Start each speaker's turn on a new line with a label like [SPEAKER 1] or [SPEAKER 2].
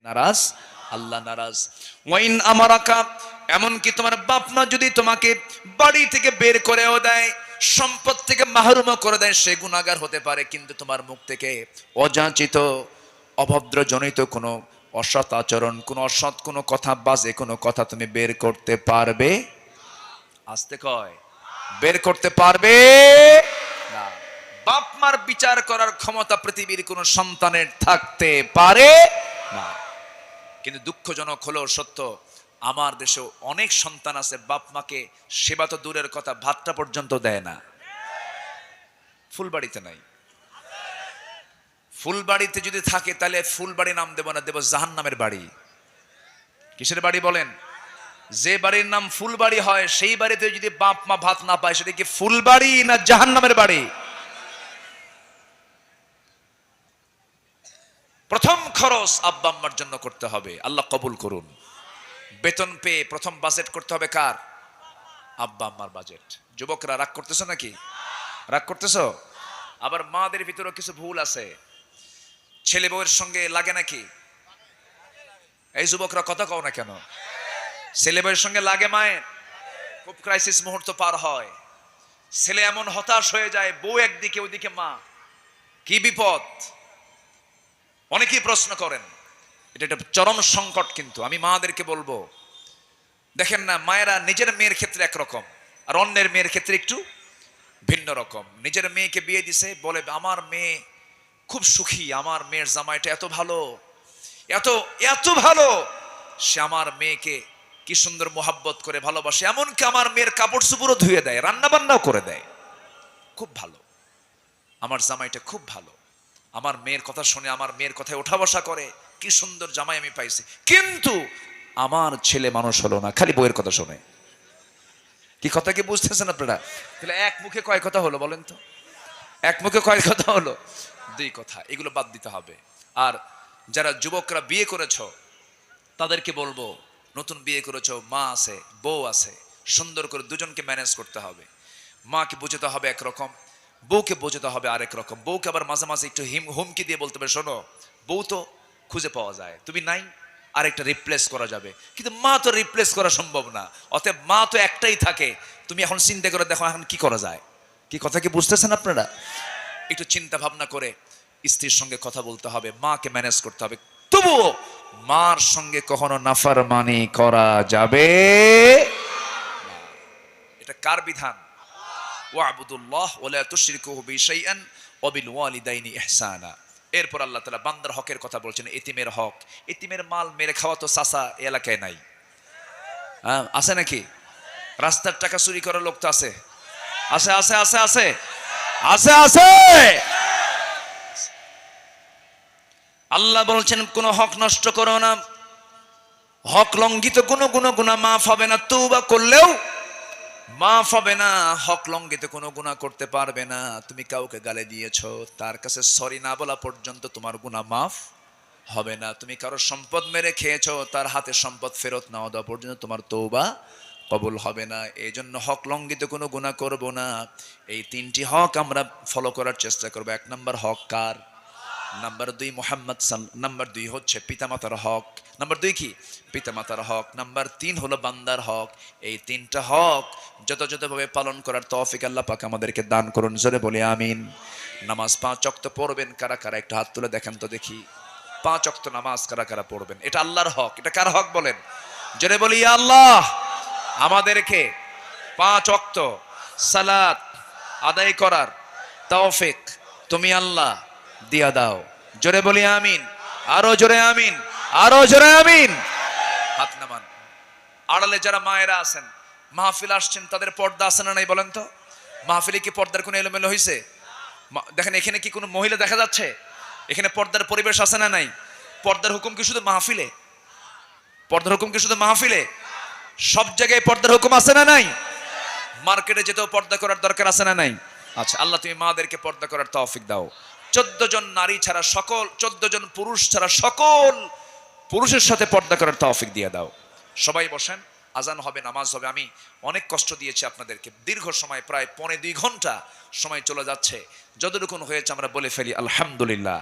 [SPEAKER 1] নারাজ, আল্লাহ নারাজ। ওয়াইন আমারাকা, এমনকি তোমার বাপ মা যদি তোমাকে বাড়ি থেকে বের করেও দেয়, সম্পদ থেকে মাহরুম করে দেয়, সে গুনাহগার হতে পারে, কিন্তু তোমার মুখ থেকে অযাচিত অভদ্রজনিত কোনো অসৎ আচরণ, কোনো অসৎ কোনো কথা, বাজে কোনো কথা তুমি বের করতে পারবে? আসতে কয়, বের করতে পারবে না। বাপ মার বিচার করার ক্ষমতা পৃথিবীর কোনো সন্তানের থাকতে পারে না। কিন্তু দুঃখজনক হলেও সত্য, আমার দেশে অনেক সন্তান আছে বাপ মাকে সেবা তো দূরের কথা, ভাতটা পর্যন্ত দেয় না। ফুলবাড়িতে নাই। ফুলবাড়িতে যদি থাকে তাহলে ফুলবাড়ি নাম দেব না, দেব জাহান্নামের বাড়ি। কিসের বাড়ি বলেন? যে বাড়ির নাম ফুলবাড়ি হয় সেই বাড়িতে যদি বাপ মা ভাত না পায়, সেটা কি ফুলবাড়ি না জাহান্নামের বাড়ি? প্রথম খরচ আব্বা আম্মার জন্য করতে হবে, আল্লাহ কবুল করুন। বেতন পেয়ে প্রথম বাজেট করতে হবে কার? আব্বা আম্মার বাজেট। যুবকরা রাগ করতেছো নাকি? রাগ করতেছো? আবার মাদের ভিতরেও কিছু ভুল আছে, ছেলে বউয়ের সঙ্গে লাগে নাকি? এই যুবকরা কথা কও না কেন? ছেলে বউয়ের সঙ্গে লাগে মায়ের, খুব ক্রাইসিস মুহূর্ত পার হয়, ছেলে এমন হতাশ হয়ে যায়, বউ একদিকে ওইদিকে মা, কি বিপদ। অনেকেই প্রশ্ন করেন, এটা একটা চরম সংকট। কিন্তু আমি মাদেরকে বলবো, দেখেন না, মায়েরা নিজের মেয়ের ক্ষেত্রে একরকম আর অন্যের মেয়ের ক্ষেত্রে একটু ভিন্ন রকম। নিজের মেয়েকে বিয়ে দিছে, বলে আমার মেয়ে খুব সুখী, আমার মেয়ের জামাইটা এত ভালো, এত এত ভালো, সে আমার মেয়েকে কি সুন্দর মোহাব্বত করে ভালোবাসে, এমনকি আমার মেয়ের কাপড় চোপড়ও ধুয়ে দেয়, রান্না বান্নাও করে দেয়, খুব ভালো, আমার জামাইটা খুব ভালো, আমার মেয়ের কথা শুনে আমার মেয়ের কথায় ওঠা বসা করে, কি সুন্দর জামাই আমি পাইছি। কিন্তু আমার ছেলে মানুষ হলো না, খালি বইয়ের কথা শোনে। কি কথা কি বুঝতেছেন আপনারা? তাহলে এক মুখে কয় কথা হলো বলেন তো? এক মুখে কয় কথা হলো? দুই কথা। এগুলো বাদ দিতে হবে। আর যারা যুবকরা বিয়ে করেছো তাদেরকে বলবো, নতুন বিয়ে করেছো, মা আছে, বউ আছে, সুন্দর করে দুজনকে ম্যানেজ করতে হবে। মাকে বোঝাতে হবে একরকম, বউকে বোঝাতে হবে আরেক রকম। বউকে আবার মাঝে মাঝে একটু হুমকি দিয়ে বলতে হবে, শোনো বউ তো খুঁজে পাওয়া যায়, তুমি নাই, আরেকটা রিপ্লেস করা যাবে, কিন্তু মা তো রিপ্লেস করা সম্ভব না, অতএব মা তো একটাই থাকে, তুমি এখন চিন্তা করে দেখো এখন কি করা যায়। কি কথা কি বুঝতেছেন আপনারা? একটু চিন্তা ভাবনা করে স্ত্রীর সঙ্গে কথা বলতে হবে, মাকে ম্যানেজ করতে হবে। তবুও মার সঙ্গে কখনো নাফরমানি করা যাবে না। এটা কার বিধান? ওয়াবুদুল্লাহ ওয়ালা তুশরিকু বিহি শাইআন ওয়া বিল ওয়ালিদাইনি ইহসানা। এরপর আল্লাহ তাআলা বান্দার হকের কথা বলছেন, এতিমের হক। এতিমের মাল মেরে খাওয়া তো চাচা এলাকায় নাই, হ্যাঁ আছে নাকি? রাস্তার টাকা চুরি করার লোক তো আছে, আছে আছে আছে আছে আছে আছে। আল্লাহ বলছেন কোন হক নষ্ট করো না, হক লঙ্ঘিত কোনো গুনাহ মাফ হবে না, তওবা করলেও মাফ হবে না। হক লঙ্ঘিত কোনো গুনাহ করতে পারবে না। তুমি কাউকে গালি দিয়েছো, তার কাছে সরি না বলা পর্যন্ত তোমার গুনাহ মাফ হবে না। তুমি কারো সম্পদ মেরে খেয়েছো, তার হাতে সম্পদ ফেরত না দেওয়া পর্যন্ত তোমার তওবা কবুল হবে না। এই জন্য হক লঙ্ঘিত কোনো গুনাহ করব না। এই তিনটি হক আমরা ফলো করার চেষ্টা করবো। এক নম্বর হক কার? নাম্বার দুই মুহাম্মদ নাম্বার দুই হচ্ছে পিতামাতার হক। নাম্বার দুই কি? পিতামাতার হক। নাম্বার তিন হলো বান্দার হক। এই তিনটা হক যথাযথভাবে পালন করার তৌফিক আল্লাহ পাক আমাদেরকে দান করুন। জোরে বলি আমিন। নামাজ 5 ওয়াক্ত পড়বেন কারা কারা? একটা হাত তুলে দেখেন তো দেখি। 5 ওয়াক্ত নামাজ কারা কারা পড়বেন? এটা আল্লাহর হক। এটা কার হক বলেন? জোরে বলি ইয়া আল্লাহ, আমাদেরকে 5 ওয়াক্ত সালাত আদায় করার তৌফিক তুমি আল্লাহ দিয়া দাও। জোরে বলি আমিন। আরো জোরে আমিন, আরো জোরে আমিন। হাত নামান। আড়ালে যারা মায়েরা আছেন, মাহফিল আসছেন, তাদের পর্দা আছে না নাই বলেন তো? মাহফিলে কি পর্দার কোনো এলোমেলো হয়েছে? দেখেন এখানে কি কোনো মহিলা দেখা যাচ্ছে? এখানে পর্দার পরিবেশ আছে না নাই? পর্দার হুকুম কি শুধু মাহফিলে? পর্দার হুকুম কি শুধু মাহফিলে? সব জায়গায় পর্দার হুকুম আছে না নাই? মার্কেটে যেতেও পর্দা করার দরকার আছে না নাই? আচ্ছা, আল্লাহ তুমি মাদেরকে পর্দা করার তৌফিক দাও। 14 জন নারী ছাড়া সকল, 14 জন পুরুষ ছাড়া সকল পুরুষের সাথে পর্দা করার তৌফিক দিয়ে দাও। সবাই বসেন, আজান হবে, নামাজ হবে। আমি অনেক কষ্ট দিয়েছি আপনাদেরকে, দীর্ঘ সময়, প্রায় 2.25 ঘন্টা সময় চলে যাচ্ছে। যতটুকু হয়েছে আমরা বলে ফেলি আলহামদুলিল্লাহ।